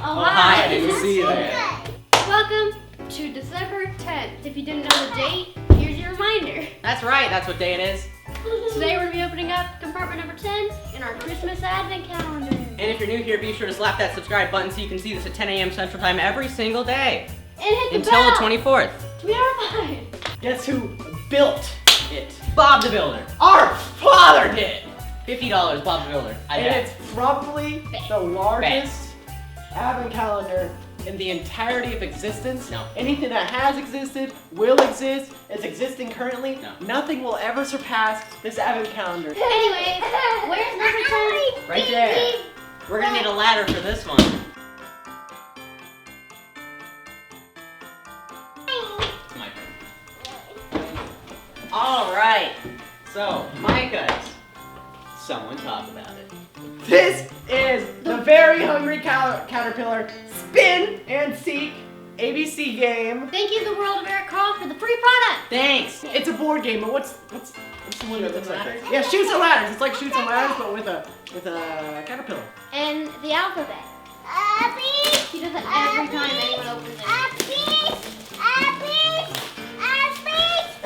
Oh, hi. I didn't see you there. Welcome to December 10th. If you didn't know the date, here's your reminder. That's right, that's what day it is. Today we're going to be opening up compartment number 10 in our Christmas Advent calendar. And if you're new here, be sure to slap that subscribe button so you can see this at 10 a.m. Central Time every single day. And hit the until bell the 24th. to be notified. Guess who built it? Bob the Builder. Our father did! $50, Bob the Builder. I And bet. it's probably the largest advent calendar in the entirety of existence. No. Anything that has existed, will exist, is existing currently. No. Nothing will ever surpass this advent calendar. Anyways, where's number 10? Right there. We're gonna need a ladder for this one. It's my turn. All right. So, Micah's. Someone talk about it. This is the Very Hungry Caterpillar Spin and Seek ABC game. Thank you, the World of Eric Carl, for the free product. Thanks. It's a board game, but what's the one that looks like this? Yeah, Shoots and Ladders. It's like Shoots and Ladders, but with a caterpillar. And the alphabet. He does it every time anyone opens it.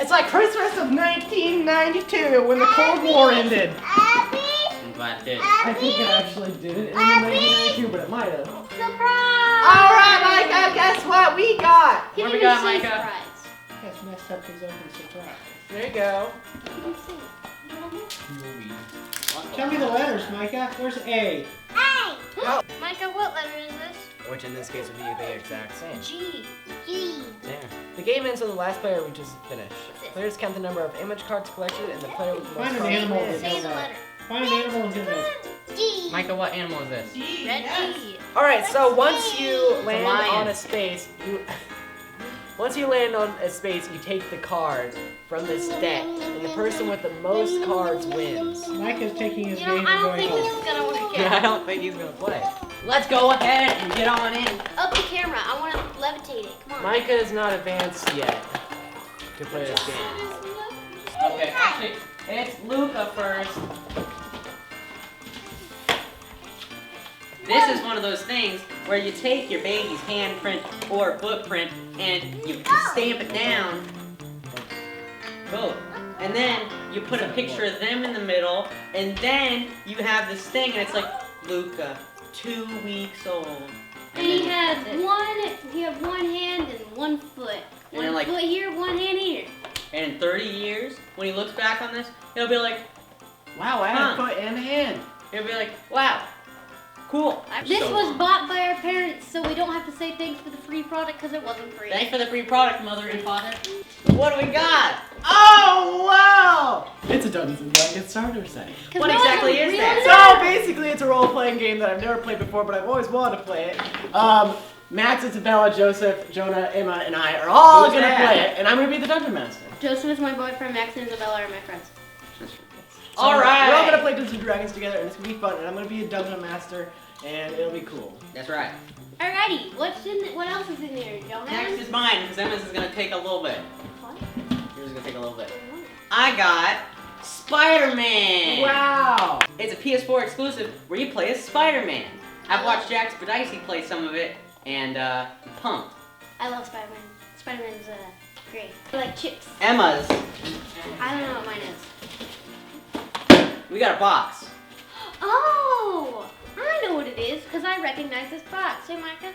It's like Christmas of 1992 when the Cold War ended. I'm glad it did. I think it actually did in 1992, but it might have. Surprise! All right, Micah, guess what we got? He What didn't we got, even say Micah? surprise. Yes, next up is open surprise. There you go. He didn't say it. Tell me the letters, Micah. Where's A? Micah, what letter is this? Which in this case would be the exact same. G. There. The game ends when the last player reaches finish. What's this? Players count the number of image cards collected, and the player with the most Find an cards animal wins. Say the letter. Find an animal and give it. Micah, what animal is this? Red G. All right, so once you land lion. on a space, once you land on a space, you take the card from this deck, and the person with the most cards wins. Micah's taking his You know, game I and don't going think this home. is gonna work I out. don't think he's gonna play. Let's go ahead and get on in. Up the camera. I want to levitate it. Come on. Micah is not advanced yet to play this game. Okay, actually, it's Luca first. This is one of those things where you take your baby's handprint or footprint and you stamp it down. Both. And then you put a picture of them in the middle, and then you have this thing, and it's like, Luca, 2 weeks old. And he then has that's it. one hand and 1 foot. And One then, like- foot here, 1 hand here. And in 30 years, when he looks back on this, he'll be like, Wow, I had a foot and a hand. he'll be like, wow, cool. This So was long. bought by our parents, so we don't have to say thanks for the free product because it wasn't free. Thanks for the free product, mother and father. What do we got? Oh, wow! It's a Dungeons and Dragons starter set. 'Cause What no exactly one's is real that? So nerd. basically, it's a role-playing game that I've never played before, but I've always wanted to play it. Max, Isabella, Joseph, Jonah, Emma, and I are all Who's gonna that? play it, and I'm gonna be the dungeon master. Joseph is my boyfriend, Max and Isabella are my friends. So All right. We're all gonna play Dungeons and Dragons together, and it's gonna be fun. And I'm gonna be a dungeon master, and it'll be cool. That's right. Alrighty, what else is in there, Jonas? Next is mine, because Emma's is gonna take a little bit. What? Yours is gonna take a little bit. I got Spider-Man. Wow! It's a PS4 exclusive where you play as Spider-Man. I've watched Jacy play some of it, and pumped. I love Spider-Man. Spider-Man's great. I like chips. Emma's, I don't know what mine is. we got a box. Oh! I know what it is, because I recognize this box. Hey, Micah,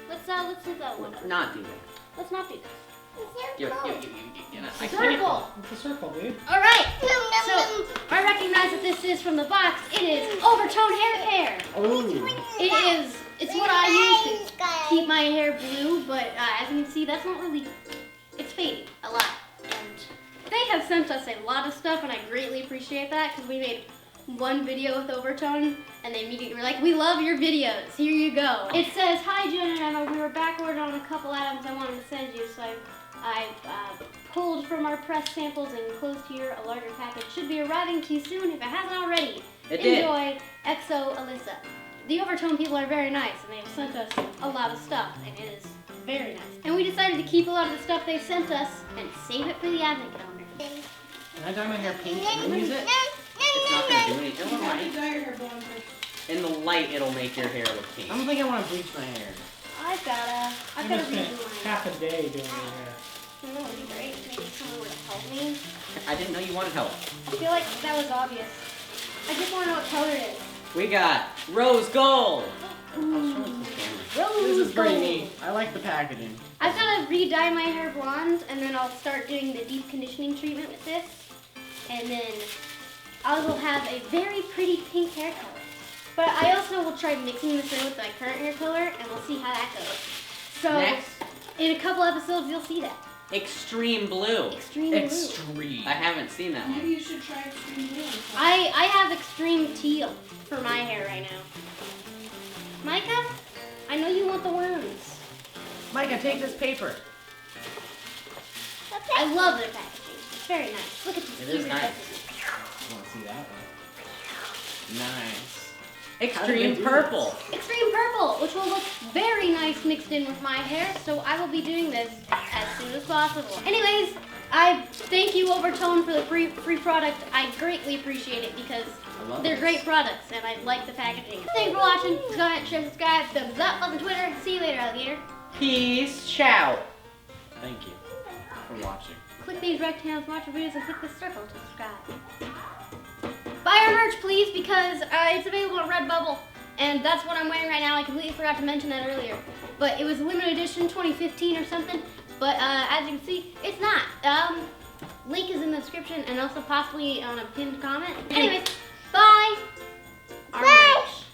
let's do that one. Not do that. Let's not do this. You. I can't. Circle! It's a circle, dude. Alright, so I recognize that this is from the box. It is overtone hair care. Oh. It's what I use to keep my hair blue, but as you can see, that's not really, it's fading a lot. And they have sent us a lot of stuff, and I greatly appreciate that, because we made one video with overtone, and they immediately were like, we love your videos, here you go. It says, hi Jen and Emma, we were backordered on a couple items I wanted to send you, so I pulled from our press samples and enclosed here a larger package. Should be arriving to you soon if it hasn't already. It did. Enjoy, XO Alyssa. The overtone people are very nice, and they have sent us a lot of stuff, and it is very nice. And we decided to keep a lot of the stuff they sent us and save it for the advent calendar. Can I dye my hair pink and then use it? It's not gonna do anything. Never mind. in the light, it'll make your hair look pink. I don't think I want to bleach my hair. I've gotta I redo spent mine. half a day doing your hair. That would be great. Maybe someone would help me. I didn't know you wanted help. I feel like that was obvious. I just want to know what color it is. We got rose gold. Rose This is pretty gold. neat. I like the packaging. I've got to re-dye my hair blonde, and then I'll start doing the deep conditioning treatment with this. And then I will have a very pretty pink hair color. But I also will try mixing this in with my current hair color, and we'll see how that goes. So Next, in a couple episodes, you'll see that. extreme blue. Extreme blue. Extreme. I haven't seen that Maybe one. you should try extreme blue. I have extreme teal for my hair right now. Micah, I know you want the worms. Micah, take this paper. I love their packaging. It's very nice. Look at this. It is nice. I want to see that one. Nice. Extreme purple. Extreme purple, which will look very nice mixed in with my hair, so I will be doing this as soon as possible. Anyways, I thank you, Overtone, for the free product. I greatly appreciate it because I love they're this. great products and I like the packaging. Thanks for watching. Comment, share, subscribe, thumbs up on Twitter. See you later, alligator. Peace, ciao. Thank you for watching. Click these rectangles, watch the videos, and click the circle to subscribe. Buy our merch, please, because it's available on Redbubble, and that's what I'm wearing right now. I completely forgot to mention that earlier, but it was a limited edition 2015 or something, but as you can see, it's not. Link is in the description and also possibly on a pinned comment. Anyways, bye! Our merch.